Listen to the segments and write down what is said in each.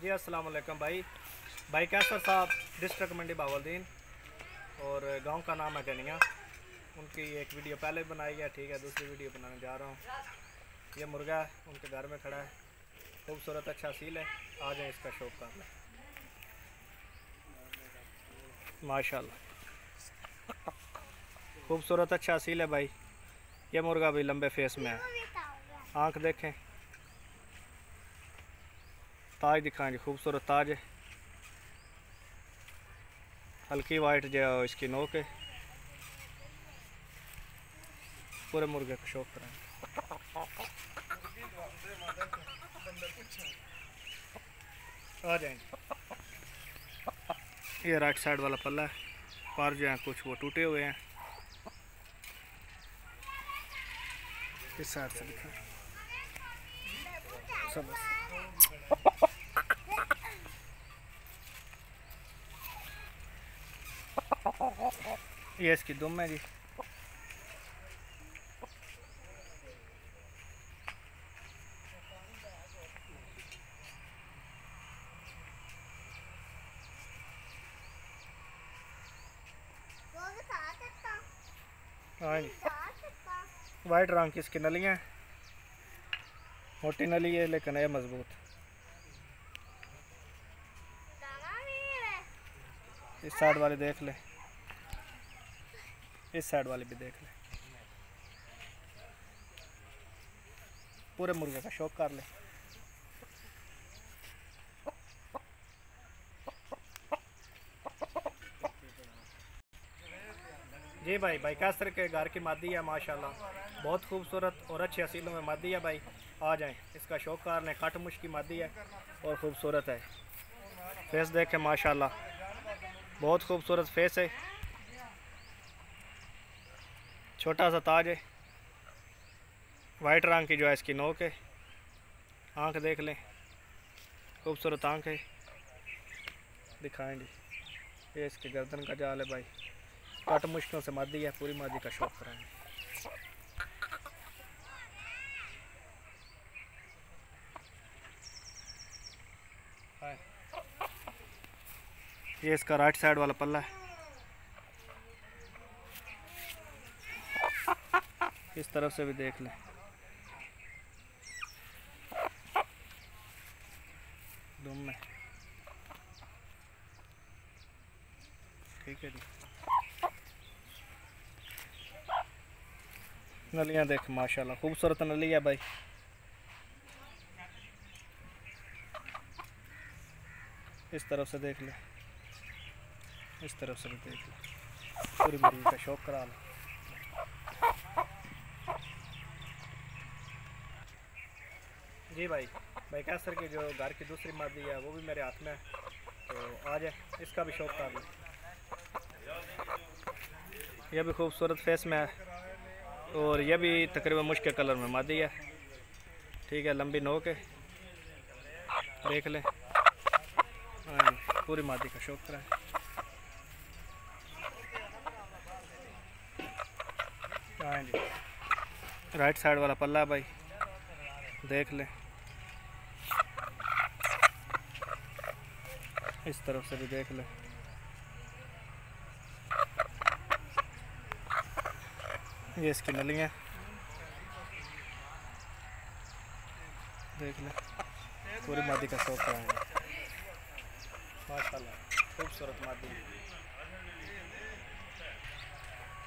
जी अस्सलाम वालेकुम भाई कैसर साहब डिस्ट्रिक्ट मंडी बावलदीन और गांव का नाम है गनिया। उनकी एक वीडियो पहले बनाई है, ठीक है, दूसरी वीडियो बनाने जा रहा हूँ। ये मुर्गा है, उनके घर में खड़ा है, खूबसूरत अच्छा सील है। आ जाए इसका शौक कर लें। माशाल्लाह खूबसूरत अच्छा सील है भाई। ये मुर्गा भी लंबे फेस में है, आँख देखें, ताज दिखाएं जी, खूबसूरत ताज है, हल्की वाइट जो इसकी नोक है। पूरे मुर्गे को शौक कराएं। आ जाएंगे। ये राइट साइड वाला पल्ला है, पर जो है कुछ वो टूटे हुए हैं। इस साइड से दिखाएं सब। ये इसकी दुम है जी। हाँ जी, वाइट रंग की इसकी नलियाँ हैं, मोटी नली है लेकिन है मजबूत। इस साइड वाले देख ले, इस साइड वाले भी देख ले। पूरे मुर्गे का शौक कर ले। जी भाई कैसर के घर की मादी है, माशाल्लाह बहुत खूबसूरत और अच्छी असीलों में मादी है भाई। आ जाएं, इसका शौक कर लें। काट मुश की मादी है और ख़ूबसूरत है। फेस देखें माशाल्लाह, बहुत खूबसूरत फेस है, छोटा सा ताज है, वाइट रंग की जो है इसकी नोक है। आँख देख लें, खूबसूरत आँख है, दिखाएंगे। ये इसके गर्दन का जाल है भाई, काट मुश्किलों से मादी है। पूरी मादी का शौक कराएंगे। ये इसका राइट साइड वाला पल्ला है। इस तरफ से भी देख लें, दुम में, ठीक है जी। नलियाँ देख माशाल्लाह, खूबसूरत नली है भाई। इस तरफ से देख ले, इस तरफ से भी देख ले। पूरी मुर्गी का शौक करा लो। जी भाई कैसर की जो घर की दूसरी मादी है वो भी मेरे हाथ में है, तो आ जाए, इसका भी शौक कर लो। यह भी खूबसूरत फेस में है और यह भी तकरीबन मुश्किल कलर में मादी है, ठीक है, लंबी नोक है, देख लें। हाँ, पूरी मादी का शौक कराएं। हाँ जी, राइट साइड वाला पल्ला है भाई, देख लें। इस तरफ से भी देख लें। ये इसकी नलियाँ देख लें। पूरी मादी का शौक कराएंगे। माशाल्लाह खूबसूरत मादी।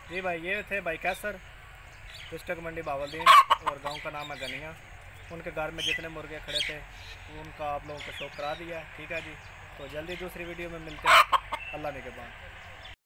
जी भाई ये थे भाई कैसर, डिस्ट्रिक्ट मंडी बावलदीन और गांव का नाम है गनिया। उनके घर में जितने मुर्गे खड़े थे उनका आप लोगों को शौक करा दिया, ठीक है जी। तो जल्दी दूसरी वीडियो में मिलते हैं। अल्लाह निगहबान।